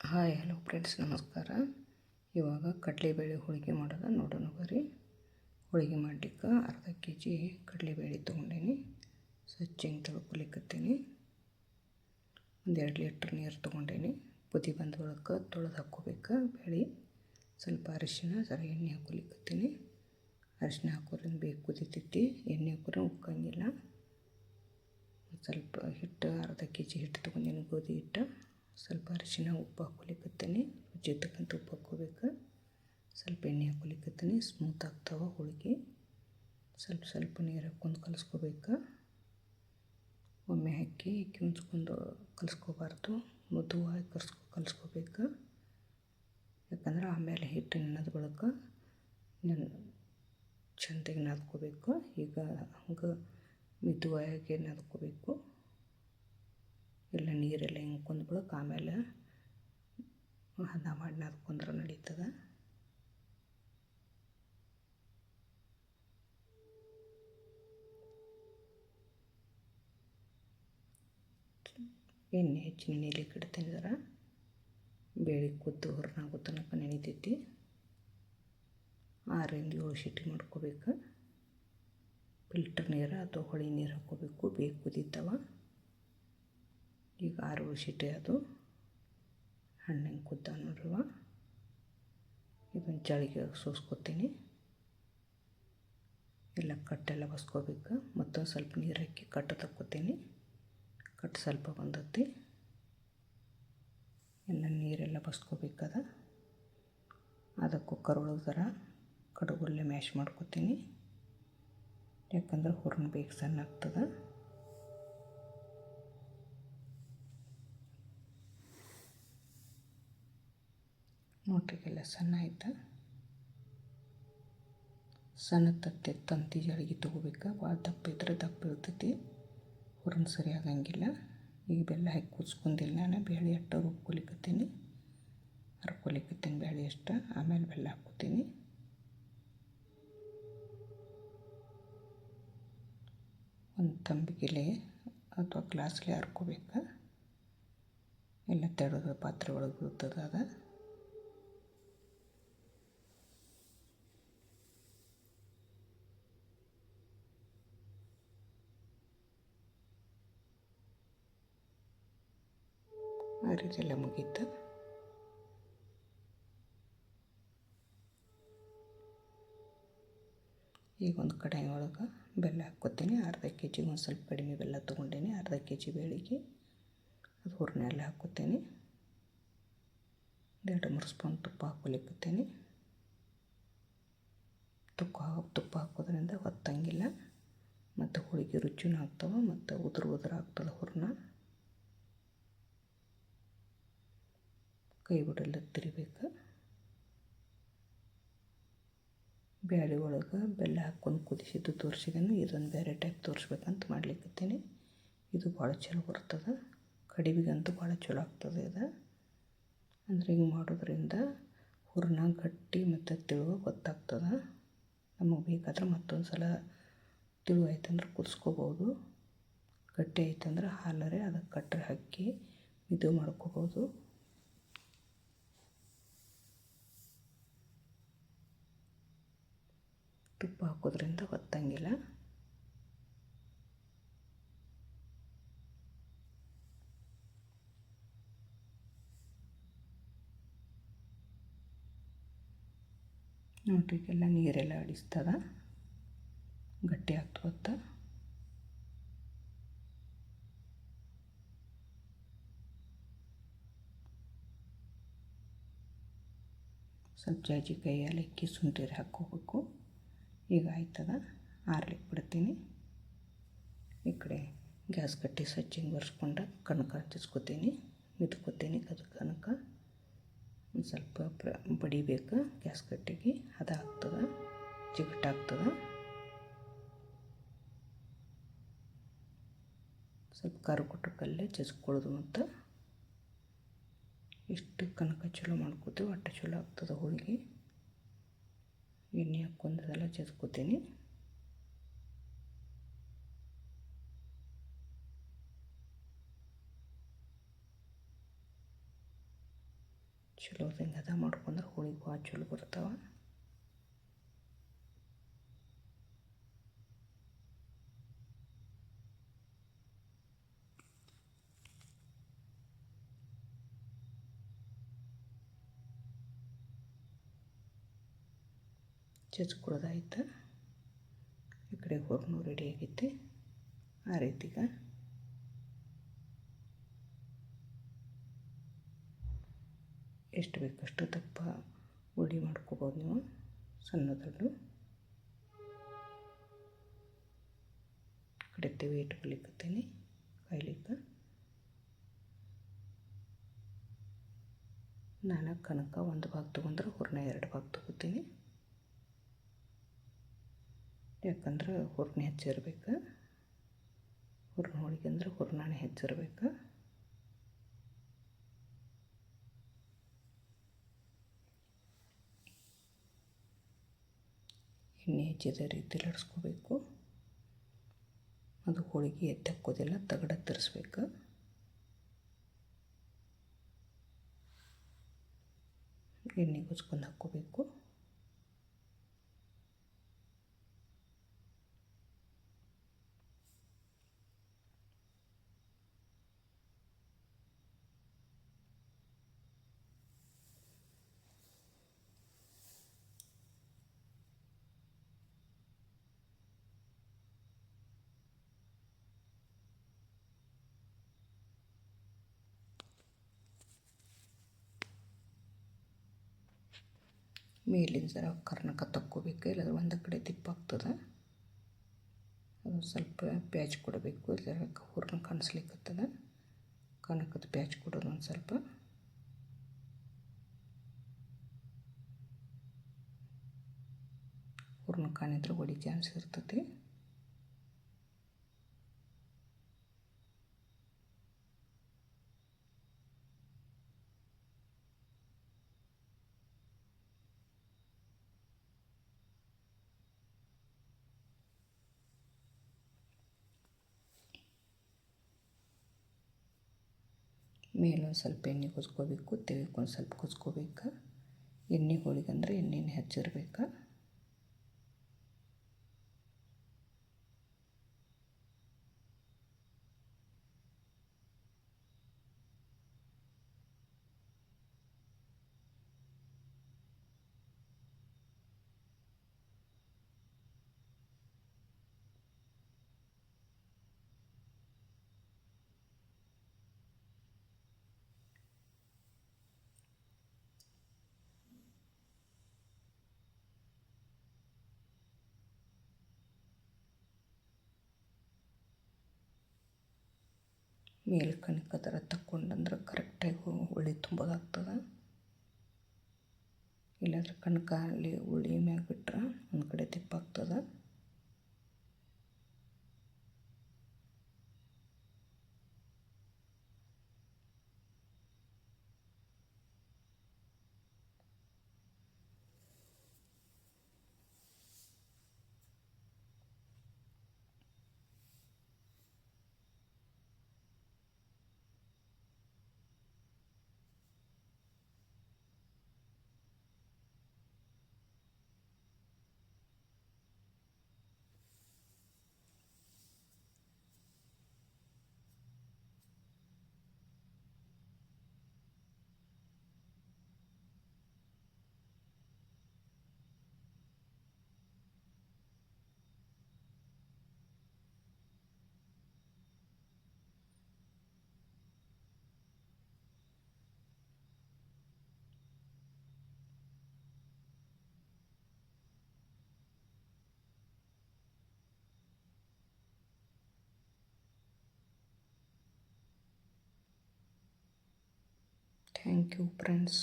Hi hello friends, ನಮಸ್ಕಾರ. ಇವಾಗ ಕಡಲೆಬೇಳೆ ಹೋಳಿಗೆ ಮಾಡೋದು ನೋಡೋಣ ಬರ್ರಿ. ಹೋಳಿಗೆ ಮಾಡಲಿಕ್ಕೆ ಅರ್ಧ kg ಕಡಲೆಬೇಳೆ ತೊಗೊಂಡೇನಿ. ಸ್ವಚ್ಛಂಗೆ ತೊಳ್ಕೊಲಿಕ್ಕತ್ತೀನಿ. 1-2 ಲೀಟ್ರ್ ನೀರು ತೊಗೊಂಡೇನಿ. ಕುದಿ ಬಂದ ಬಳಿಕ ತೊಳೆದು ಹಾಕ್ಕೋಬೇಕು ಬೇಳೆ. ಸ್ವಲ್ಪ ಅರಿಶಿನ, ಜರ ಎಣ್ಣೆ ಹಾಕ್ಕೊಲಿಕ್ಕತ್ತೀನಿ. ಅರಿಶಿನ ಹಾಕೋದ್ರಿಂದ ಬೇಗ ಕುದಿತೈತಿ. ಎಣ್ಣೆ ಹಾಕೋದ್ರೆ ಉಕ್ಕಂಗಿಲ್ಲ. ಸ್ವಲ್ಪ ಹಿಟ್ಟು, ಅರ್ಧ kg ಹಿಟ್ಟು ತೊಗೊಂಡೇನಿ, ಗೋಧಿ ಹಿಟ್ಟು. ಸ್ವಲ್ಪ ಅರಿಶಿನ, ಉಪ್ಪು ಹಾಕ್ಕೊಲಿಕ್ಕತ್ತೀನಿ. ರುಚಿಗೆ ತಕ್ಕಂಥ ಉಪ್ಪು ಹಾಕ್ಕೋಬೇಕು. ಸ್ವಲ್ಪ ಎಣ್ಣೆ ಹಾಕ್ಕೊಲಿಕ್ಕತ್ತೀನಿ. ಸ್ಮೂತ್ ಆಗ್ತಾವೆ ಹೋಳಿಗೆ. ಸ್ವಲ್ಪ ನೀರು ಹಾಕ್ಕೊಂಡು ಕಲಿಸ್ಕೋಬೇಕು. ಒಮ್ಮೆ ಹಾಕಿ ಉಂಚ್ಕೊಂಡು ಕಲಿಸ್ಕೋಬಾರ್ದು. ಮೃದುವಾಗಿ ಕಲಿಸ್ಕೋಬೇಕು. ಯಾಕಂದ್ರೆ ಆಮೇಲೆ ಹಿಟ್ಟು ನೆನೆದ ಬಳಿಕ ಚೆಂದಾಗಿ ನಾದ್ಕೋಬೇಕು. ಈಗ ಹಂಗೆ ಮಿದುವಾಗಿ ನಾದ್ಕೋಬೇಕು. ಎಲ್ಲ ನೀರೆಲ್ಲ ಹಿಂಗೆ ಬಳಿಕ ಆಮೇಲೆ ಹದ ಮಾಡಿ ನಾದ್ಕೊಂಡ್ರೆ ನಡೀತದೆ. ಎಣ್ಣೆ ಹೆಚ್ಚಿನ ನೆನೆಲಿಕ್ಕೆ ಇಡ್ತೀನಿ. ಜರ ಬೇಳೆ ಕುದ್ದು ಹೊರನಾಗೋ ತನಕ ನೆನಿತೈತಿ. 6-7 ಶಿಟಿ ಮಾಡ್ಕೋಬೇಕು. ಫಿಲ್ಟರ್ ನೀರು ಅಥವಾ ಹೊಳಿ ನೀರು ಹಾಕ್ಕೋಬೇಕು. ಬೇಗ ಕುದೀತಾವ. ಈಗ 6-7 ಶಿಟಿ ಅದು ಹಣ್ಣಂಗೆ ಕುದ್ದ ನೋಡ್ರಿವ. ಇದನ್ನು ಚಳಿಗೆ ಸೋಸ್ಕೊತೀನಿ. ಎಲ್ಲ ಕಟ್ಟೆಲ್ಲ ಬಸ್ಕೋಬೇಕು. ಮತ್ತೊಂದು ಸ್ವಲ್ಪ ನೀರು ಹಾಕಿ ಕಟ್ಟು ತಕ್ಕೋತೀನಿ. ಕಟ್ಟು ಸ್ವಲ್ಪ ಬಂದೈತಿ. ಎಲ್ಲ ನೀರೆಲ್ಲ ಬಸ್ಕೋಬೇಕದ. ಅದು ಕುಕ್ಕರ್ ಒಳಗೆ ಜರ ಕಡುಬಲ್ಲೇ ಮ್ಯಾಶ್ ಮಾಡ್ಕೋತೀನಿ. ಯಾಕಂದ್ರೆ ಹೂರ್ಣ ಬೇಗ ಸಣ್ಣ ಆಗ್ತದೆ. ನೋಟ್ರಿಗೆಲ್ಲ ಸಣ್ಣ ಆಯ್ತು. ಸಣ್ಣ ತಂತಿ ಜಳಿಗೆ ತೊಗೋಬೇಕು. ಭಾಳ ದಪ್ಪ ಇದ್ರೆ ದಪ್ಪ ಇರ್ತೈತಿ, ಹೂರ್ಣ ಸರಿ ಆಗಂಗಿಲ್ಲ. ಈಗ ಬೆಲ್ಲ ಹಾಕಿ ಕುದಿಸ್ಕೊಂಡಿಲ್ಲ. ನಾನು ಬೇಳೆ ಅಷ್ಟು ರುಬ್ಕೊಲಿಕ್ಕತ್ತೀನಿ. ಬೇಳೆ ಅಷ್ಟು. ಆಮೇಲೆ ಬೆಲ್ಲ ಹಾಕ್ಕೋತೀನಿ. ಒಂದು ತಂಬಿಗೆಲೆ ಅಥವಾ ಗ್ಲಾಸ್ಲೆ ಹರ್ಕೋಬೇಕು. ಎಲ್ಲ ತೆಳದ ಪಾತ್ರೆ ಒಳಗೆ ಬೀಳ್ತದೆ ಅದು. ಆ ರೀತಿ ಎಲ್ಲ ಮುಗೀತು. ಈಗ ಒಂದು ಕಡಾಯಿ ಒಳಗೆ ಬೆಲ್ಲ ಹಾಕ್ಕೋತೀನಿ. ಅರ್ಧ kg ಒಂದು ಸ್ವಲ್ಪ ಕಡಿಮೆ ಬೆಲ್ಲ ತೊಗೊಂಡೇನಿ. ಅರ್ಧ kg ಬೇಳೆಗೆ ಅದು ಹೂರ್ಣ ಎಲ್ಲ ಹಾಕ್ಕೋತೀನಿ. 2-3 ಸ್ಪೂನ್ ತುಪ್ಪ ಹಾಕ್ಕೊಲಿಕ್ಕತ್ತೀನಿ. ತುಪ್ಪ ಹಾಕೋದ್ರಿಂದ ಹೊತ್ತಂಗಿಲ್ಲ. ಮತ್ತು ಹೋಳಿಗೆ ರುಚಿನೂ ಆಗ್ತವೆ. ಮತ್ತು ಉದುರು ಆಗ್ತದೆ ಹೂರ್ಣ. ಕೈ ಬಿಡಲ್ಲ ತಿರಿಬೇಕು. ಬ್ಯಾಳೆ ಒಳಗೆ ಬೆಲ್ಲ ಹಾಕ್ಕೊಂಡು ಕುದಿಸಿದ್ದು ತೋರಿಸಿದನು. ಇದೊಂದು ಬೇರೆ ಟೈಪ್ ತೋರಿಸ್ಬೇಕಂತ ಮಾಡ್ಲಿಕ್ಕತ್ತೀನಿ. ಇದು ಭಾಳ ಚಲೋ ಬರ್ತದೆ. ಕಡುಬಿಗಂತೂ ಭಾಳ ಚಲೋ ಆಗ್ತದೆ ಇದು. ಅಂದರೆ ಹಿಂಗೆ ಮಾಡೋದ್ರಿಂದ ಹೂರ್ಣ ಗಟ್ಟಿ ಮತ್ತು ತಿಳುವ ಗೊತ್ತಾಗ್ತದೆ. ನಮಗೆ ಬೇಕಾದ್ರೆ ಮತ್ತೊಂದು ಸಲ ತಿಳುವ ಆಯ್ತಂದ್ರೆ ಕುದಿಸ್ಕೋಬೋದು. ಗಟ್ಟಿ ಆಯ್ತಂದ್ರೆ ಹಾಲರೆ ಅದಕ್ಕೆ ಕಟ್ಟರೆ ಹಾಕಿ ಮಿದು ಮಾಡ್ಕೋಬೋದು. ತುಪ್ಪ ಹಾಕೋದ್ರಿಂದ ಗೊತ್ತಂಗಿಲ್ಲ. ನೋಡ್ರಿಗೆಲ್ಲ ನೀರೆಲ್ಲ ಅಡಿಸ್ತದ. ಗಟ್ಟಿ ಆಗ್ತವತ್ತ. ಸ್ವಲ್ಪ ಜಾಜಿಕಾಯಿ, ಏಲಕ್ಕಿ, ಶುಂಠಿ ಹಾಕ್ಕೋಬೇಕು. ಈಗ ಆಯ್ತದ. ಆರ್ಲಿಕ್ಕೆ ಬಿಡ್ತೀನಿ. ಈ ಕಡೆ ಗ್ಯಾಸ್ ಕಟ್ಟಿ ಸ್ವಚ್ಛಂಗೆ ಒರೆಸ್ಕೊಂಡು ಕಣಕ ಹಚ್ಚಿಸ್ಕೊತೀನಿ. ಮಿದ್ಕೋತೀನಿ. ಅದು ಕಣಕ ಒಂದು ಸ್ವಲ್ಪ ಬಡಿಬೇಕು ಗ್ಯಾಸ್ ಕಟ್ಟಿಗೆ. ಹದ ಆಗ್ತದೆ, ಜಿಗಟಾಗ್ತದೆ. ಸ್ವಲ್ಪ ಕರುಗುಟ್ಟು ಕಲ್ಲೇ ಜಜ್ಕೊಳ್ಳೋದು. ಮತ್ತು ಎಷ್ಟು ಕನಕ ಚಲೋ ಮಾಡ್ಕೋತೀವಿ ಅಷ್ಟು ಚಲೋ ಆಗ್ತದೆ ಹೋಳಿಗೆ. ಎಣ್ಣೆ ಹಾಕ್ಕೊಂಡದೆಲ್ಲ ಜಜ್ಕೋತೀನಿ. ಚಲೋ ಹಿಂಗೆ ಹದ ಮಾಡ್ಕೊಂಡ್ರೆ ಹೋಳಿಗೆ ಭಾಳ ಚಲೋ ಬರ್ತಾವೆ. ಚಚ್ಕೊಳೋದಾಯ್ತು. ಈ ಕಡೆ ಹೂರ್ಣ ರೆಡಿ ಆಗೈತಿ. ಆ ರೀತಿಗ ಎಷ್ಟು ಬೇಕಷ್ಟು ದಪ್ಪ ಉಳ್ಳಿ ಮಾಡ್ಕೋಬೋದು ನೀವು, ಸಣ್ಣ ದೊಡ್ಡ. ಕಡೆ ತೆವಿ ಇಟ್ಕೊಲಿಕ್ಕತ್ತೀನಿ ಕಾಯ್ಲಿಕ್ಕೆ. ನಾನು ಕನಕ ಒಂದು ಭಾಗ ತೊಗೊಂಡ್ರೆ ಹೂರ್ಣ 2 ಭಾಗ ತೊಗೋತೀನಿ. ಯಾಕಂದ್ರೆ ಹೂರ್ಣ ಹೆಚ್ಚಿರ್ಬೇಕು. ಹೂರ್ಣ ಹೋಳಿಗೆ ಅಂದ್ರೆ ಹೂರ್ಣನೇ ಹೆಚ್ಚಿರ್ಬೇಕು. ಎಣ್ಣೆ ಹೆಚ್ಚಿದ ರೀತಿ ಲಡ್ಸ್ಕೋಬೇಕು. ಅದು ಹೋಳಿಗೆ ಎತ್ತಿ ಹಾಕೋದಿಲ್ಲ, ತಗಡ ತರಿಸ್ಬೇಕು. ಎಣ್ಣೆ ಗುಚ್ಕೊಂಡು ಹಾಕ್ಕೋಬೇಕು. ಮೇಲಿನ ಜರ ಕರ್ನಕ ತಕ್ಕೋಬೇಕು, ಇಲ್ಲಾಂದ್ರೆ ಒಂದು ಕಡೆ ತಿಪ್ಪಾಗ್ತದೆ. ಅದು ಸ್ವಲ್ಪ ಪ್ಯಾಚ್ ಕೊಡಬೇಕು, ಜರ ಹೂರ್ಣ ಕಾಣಿಸ್ಲಿಕ್ಕತ್ತದ. ಕನಕದ ಪ್ಯಾಚ್ ಕೊಡೋದು ಒಂದು ಸ್ವಲ್ಪ. ಹೂರ್ಣ ಕಾಣಿದ್ರೆ ಒಡಿ ಚಾನ್ಸ್ ಇರ್ತೈತಿ. ಮೇಲೊಂದು ಸ್ವಲ್ಪ ಎಣ್ಣೆ ಕುಚ್ಕೋಬೇಕು, ತೆವಿಗೆ ಒಂದು ಸ್ವಲ್ಪ ಕುಚ್ಕೋಬೇಕು. ಎಣ್ಣೆ ಹೋಳಿಗೆ ಅಂದರೆ ಎಣ್ಣೆನೇ ಹೆಚ್ಚಿರ್ಬೇಕು. ಮೇಲೆ ಕನಕ ಥರ ತಕ್ಕೊಂಡಂದ್ರೆ ಕರೆಕ್ಟಾಗಿ ಉಳ್ಳಿ ತುಂಬೋದಾಗ್ತದೆ. ಇಲ್ಲಾಂದ್ರೆ ಕನಕ ಅಲ್ಲಿ ಉಳ್ಳಿ ಮ್ಯಾಗ ಬಿಟ್ರೆ ಒಂದು ಕಡೆ ತಿಪ್ಪಾಗ್ತದೆ. Thank you, friends.